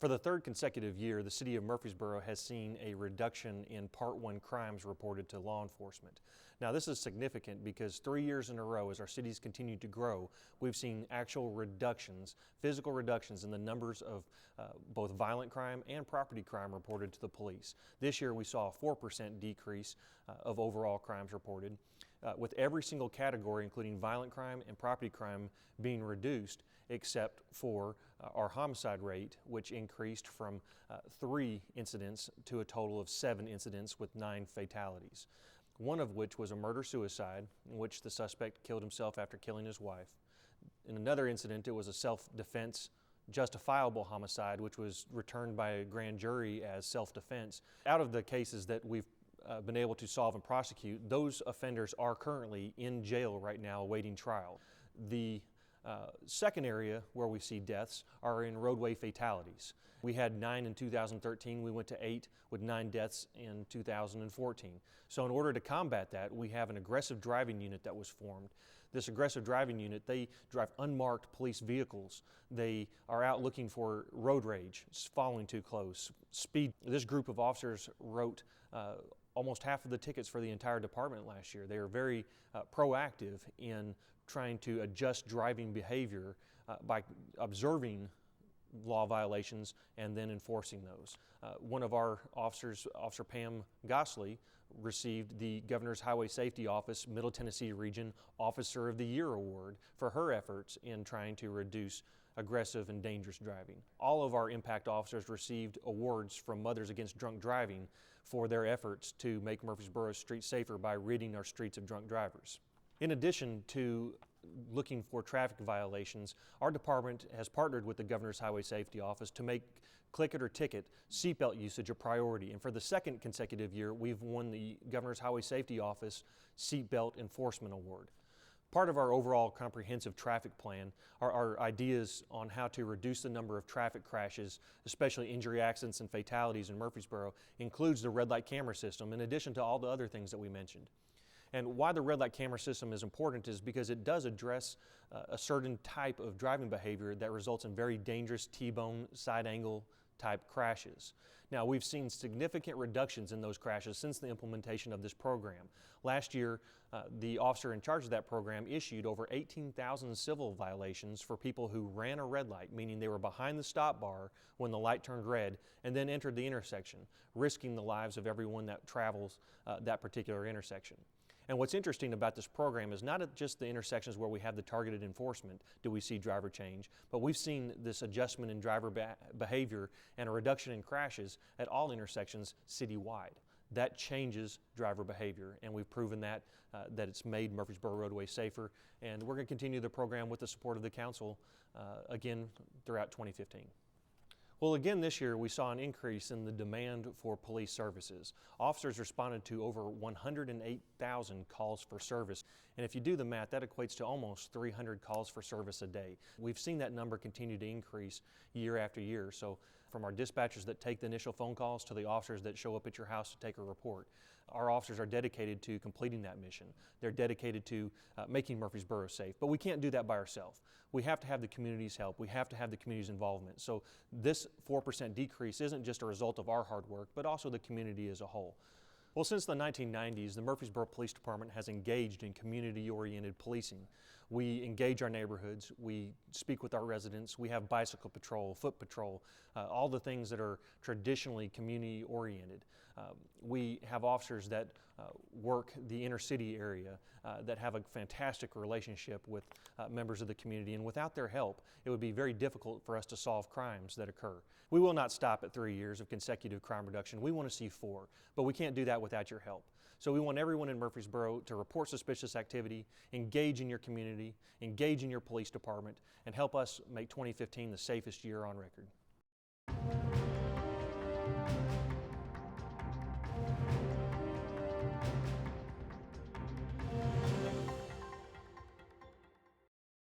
For the third consecutive year, the city of Murfreesboro has seen a reduction in Part 1 crimes reported to law enforcement. Now, this is significant because 3 years in a row, as our cities continue to grow, we've seen actual reductions, physical reductions in the numbers of both violent crime and property crime reported to the police. This year, we saw a 4% decrease of overall crimes reported, with every single category, including violent crime and property crime, being reduced, except for our homicide rate, which increased from 3 incidents to a total of 7 incidents with 9 fatalities. One of which was a murder-suicide, in which the suspect killed himself after killing his wife. In another incident, it was a self-defense justifiable homicide, which was returned by a grand jury as self-defense. Out of the cases that we've been able to solve and prosecute, those offenders are currently in jail right now awaiting trial. The second area where we see deaths are in roadway fatalities. We had 9 in 2013, we went to 8 with 9 deaths in 2014. So in order to combat that, we have an aggressive driving unit that was formed. This aggressive driving unit, they drive unmarked police vehicles. They are out looking for road rage, following too close, speed. This group of officers wrote almost half of the tickets for the entire department last year. They are very proactive in trying to adjust driving behavior by observing law violations and then enforcing those. One of our officers, Officer Pam Gosley, received the Governor's Highway Safety Office Middle Tennessee Region Officer of the Year Award for her efforts in trying to reduce aggressive and dangerous driving. All of our impact officers received awards from Mothers Against Drunk Driving for their efforts to make Murfreesboro streets safer by ridding our streets of drunk drivers. In addition to looking for traffic violations, our department has partnered with the Governor's Highway Safety Office to make click it or ticket seatbelt usage a priority. And for the second consecutive year, we've won the Governor's Highway Safety Office Seatbelt Enforcement Award. Part of our overall comprehensive traffic plan are ideas on how to reduce the number of traffic crashes, especially injury accidents and fatalities in Murfreesboro, includes the red light camera system, in addition to all the other things that we mentioned. And why the red light camera system is important is because it does address a certain type of driving behavior that results in very dangerous T-bone side angle type crashes. Now, we've seen significant reductions in those crashes since the implementation of this program. Last year, the officer in charge of that program issued over 18,000 civil violations for people who ran a red light, meaning they were behind the stop bar when the light turned red and then entered the intersection, risking the lives of everyone that travels that particular intersection. And what's interesting about this program is not at just the intersections where we have the targeted enforcement do we see driver change, but we've seen this adjustment in driver behavior and a reduction in crashes at all intersections citywide. That changes driver behavior, and we've proven that it's made Murfreesboro roadways safer, and we're going to continue the program with the support of the council again throughout 2015. Well, again this year we saw an increase in the demand for police services. Officers responded to over 108,000 calls for service, and if you do the math, that equates to almost 300 calls for service a day. We've seen that number continue to increase year after year, so from our dispatchers that take the initial phone calls to the officers that show up at your house to take a report. Our officers are dedicated to completing that mission. They're dedicated to making Murfreesboro safe, but we can't do that by ourselves. We have to have the community's help. We have to have the community's involvement. So this 4% decrease isn't just a result of our hard work, but also the community as a whole. Well, since the 1990s, the Murfreesboro Police Department has engaged in community-oriented policing. We engage our neighborhoods, we speak with our residents, we have bicycle patrol, foot patrol, all the things that are traditionally community-oriented. We have officers that work the inner city area that have a fantastic relationship with members of the community, and without their help, it would be very difficult for us to solve crimes that occur. We will not stop at 3 years of consecutive crime reduction. We want to see 4, but we can't do that without your help. So we want everyone in Murfreesboro to report suspicious activity, engage in your community, engage in your police department, and help us make 2015 the safest year on record.